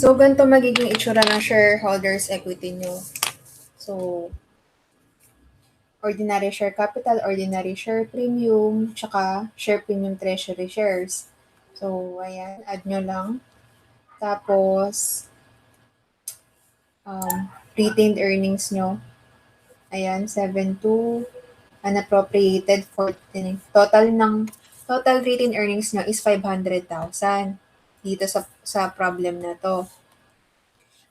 So, ganito magiging itsura ng shareholders equity nyo. So, ordinary share capital, ordinary share premium, tsaka share premium treasury shares. So, ayan, add nyo lang. Tapos, retained earnings nyo. Ayan, 7.2. Unappropriated 14. Total retained earnings nyo is 500,000 dito sa problem na to.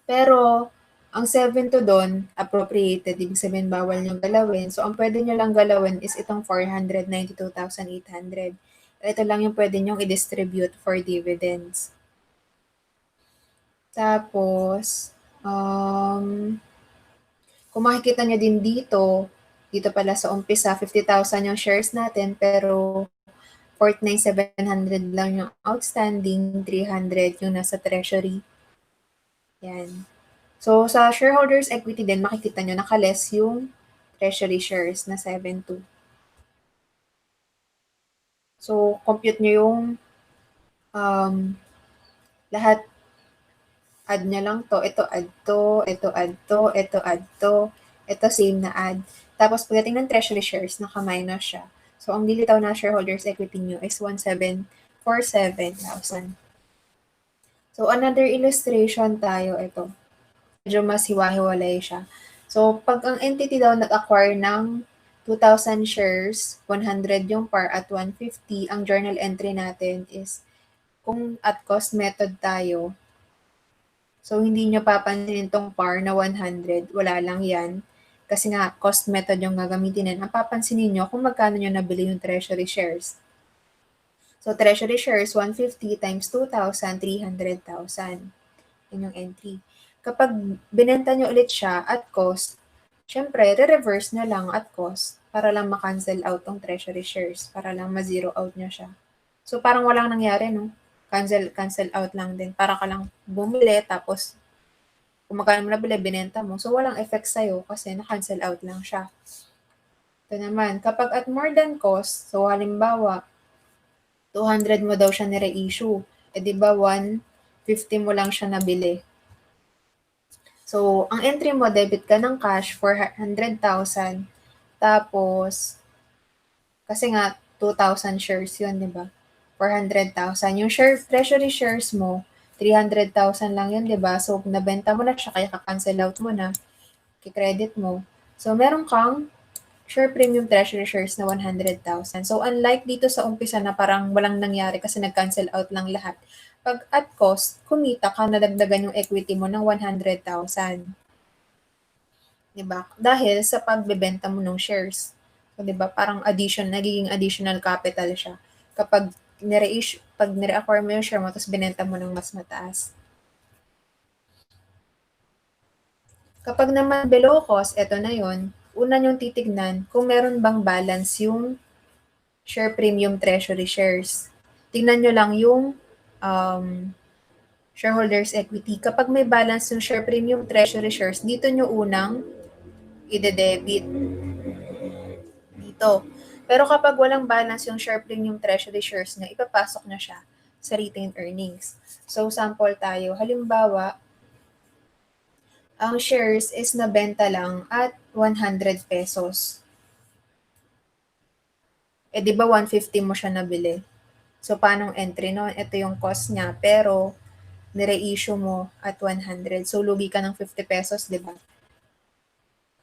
Pero, ang 7 to doon, appropriated, ibig sabihin bawal nyo galawin. So, ang pwede nyo lang galawin is itong 492,800. Ito lang yung pwede nyong i-distribute for dividends. Tapos, kung makikita nyo din dito pala sa umpisa, 50,000 yung shares natin, pero 49,700 lang yung outstanding, 300 yung nasa treasury. Yan. So, sa shareholders equity din, makikita nyo nakaless yung treasury shares na 7.2. So, compute nyo yung lahat. Add nyo lang to, ito add to, ito add to, ito add to, ito same na add. Tapos, pagdating ng treasury shares, naka-minus siya. So, ang dilitaw na shareholders equity nyo is 1,747,000. So, another illustration tayo, ito. Medyo mas hiwa-hiwalay siya. So, pag ang entity daw nag-acquire ng 2,000 shares, 100 yung par at 150, ang journal entry natin is kung at cost method tayo, so hindi nyo papansin itong par na 100, wala lang yan. Kasi nga, cost method yung gagamitin yan. Ang papansinin nyo kung magkano nyo nabili yung treasury shares. So, treasury shares, 150 times 2,000, 300,000. Yun yung entry. Kapag binenta nyo ulit siya at cost, syempre, re-reverse na lang at cost para lang ma-cancel out tong treasury shares, para lang ma-zero out nyo siya. So, parang walang nangyari, no? Cancel out lang din. Para ka lang bumili, tapos kung magkano mo nabili, binenta mo. So, walang effect sa'yo kasi na-cancel out lang siya. Ito naman, kapag at more than cost, so halimbawa, 200 mo daw siya nire-issue. Eh, di ba 150 mo lang siya nabili. So, ang entry mo, debit ka ng cash for 100,000. Tapos, kasi nga, 2,000 shares yun, di ba? 400,000. Yung treasury shares mo, 300,000 lang yun, di ba? So, nabenta mo na siya, kaya ka-cancel out mo na, ki-credit mo. So, meron kang share premium treasury shares na 100,000. So, unlike dito sa umpisa na parang walang nangyari kasi nag-cancel out lang lahat. Pag at cost, kumita ka, nadagdagan yung equity mo ng 100,000. Diba? Dahil sa pagbebenta mo ng shares. So, diba? Parang nagiging additional capital siya. Kapag nire-acquire mo yung share mo, tapos binenta mo ng mas mataas. Kapag naman below cost, eto na yun, una nyong titignan kung meron bang balance yung share premium treasury shares. Tingnan nyo lang yung shareholders equity. Kapag may balance yung share premium treasury shares, dito nyo unang ide-debit. Dito. Pero kapag walang balance yung share premium treasury shares nyo, ipapasok na siya sa retained earnings. So, sample tayo. Halimbawa, ang shares is nabenta lang at 100 pesos. Eh, di ba 150 mo siya nabili? So, paanong entry nun? Ito yung cost niya, pero nire-issue mo at 100. So, lugi ka ng 50 pesos, di ba?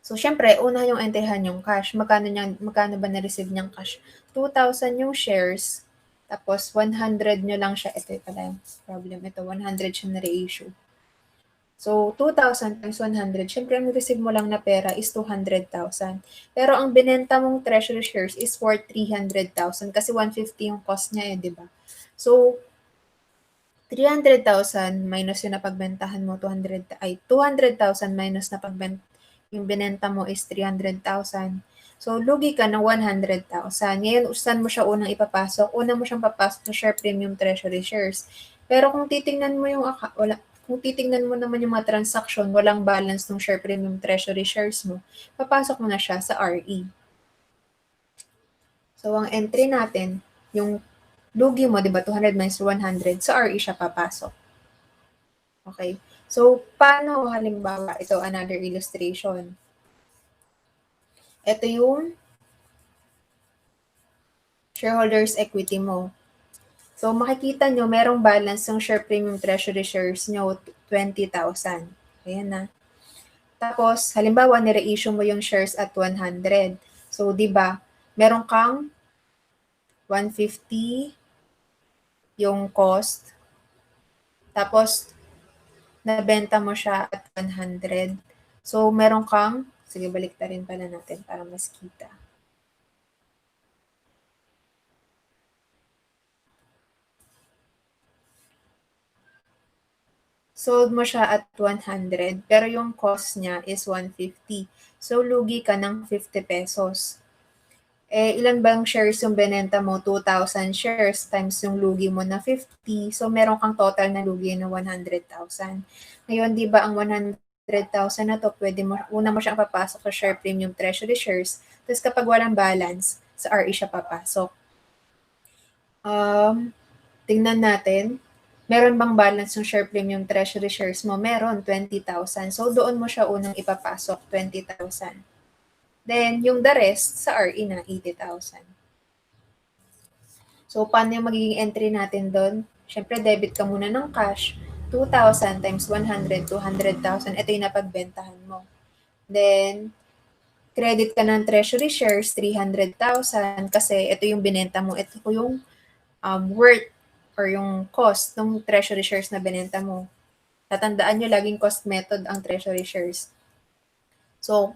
So, syempre, una yung entryhan yung cash. Magkano ba na-receive niyang cash? 2,000 yung shares, tapos 100 nyo lang siya. Ito pala yung problem. Ito, 100 siya na-reissue. So, 2,000 times 100, syempre ang receive mo lang na pera is 200,000. Pero ang binenta mong treasury shares is worth 300,000 kasi 150 yung cost niya di ba? So, 300,000 minus yung napagbentahan mo, 200,000 minus yung binenta mo is 300,000. So, lugi ka ng 100,000. Ngayon, saan mo siya unang ipapasok? Una mo siyang papasok sa share premium treasury shares. Pero kung titingnan mo kung titingnan mo naman yung mga transaction, walang balance ng share premium treasury shares mo, papasok mo na siya sa RE. So, ang entry natin, yung lugi mo, di ba, 200 minus 100, sa RE siya papasok. Okay. So, paano halimbawa, ito another illustration. Ito yung shareholders equity mo. So, makikita nyo, merong balance ng share premium treasury shares nyo, 20,000. Ayan na. Tapos, halimbawa, nire-issue mo yung shares at 100. So, di ba, meron kang 150 yung cost. Tapos, nabenta mo siya at 100. So, meron kang, sige, balik rin pala natin para mas kita. Sold mo siya at 100, pero yung cost niya is 150. So, lugi ka ng 50 pesos. Ilan bang shares yung binenta mo? 2,000 shares times yung lugi mo na 50. So, meron kang total na lugi na 100,000. Ngayon, di ba ang 100,000 na to, pwede mo, una mo siyang papasok sa share premium treasury shares. Tapos kapag walang balance, sa RE siya papasok. Tingnan natin. Meron bang balance yung share premium treasury shares mo? Meron, 20,000. So, doon mo siya unang ipapasok, 20,000. Then, yung the rest, sa RE na, 80,000. So, paano yung magiging entry natin doon? Siyempre, debit ka muna ng cash. 2,000 times 100, 200,000. Ito yung napagbentahan mo. Then, credit ka ng treasury shares, 300,000. Kasi ito yung binenta mo. Ito yung worth or yung cost ng treasury shares na binenta mo. Tatandaan nyo, laging cost method ang treasury shares. So,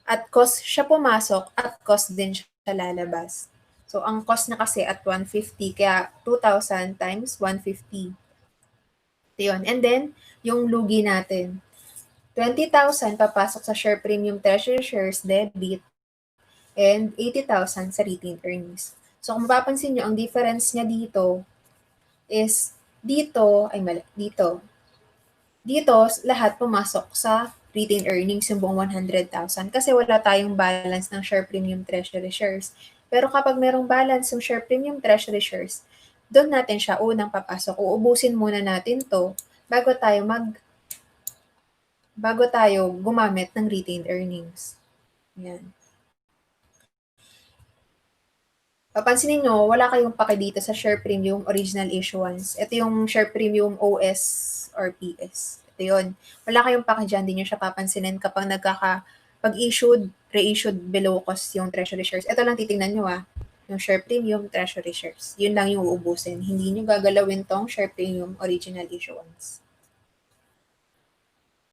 at cost siya pumasok, at cost din siya lalabas. So, ang cost na kasi at 150, kaya 2,000 times 150. Yun. And then, yung lugi natin. 20,000 papasok sa share premium treasury shares debit and 80,000 sa retained earnings. So, kung mapapansin nyo, ang difference niya dito is dito, ay mali, dito. Dito, lahat pumasok sa retained earnings yung buong 100,000 kasi wala tayong balance ng share premium treasury shares. Pero kapag merong balance yung share premium treasury shares, doon natin siya unang papasok. Uubusin muna natin to bago tayo gumamit ng retained earnings. Yan. Papansinin nyo, wala kayong pake dito sa share premium original issuance. Ito yung share premium OS or PS. Ito yun. Wala kayong pake dyan, di nyo siya papansinin kapag pag-issued, re-issued below cost yung treasury shares. Ito lang titingnan nyo yung share premium treasury shares. Yun lang yung uubusin. Hindi nyo gagalawin tong share premium original issuance.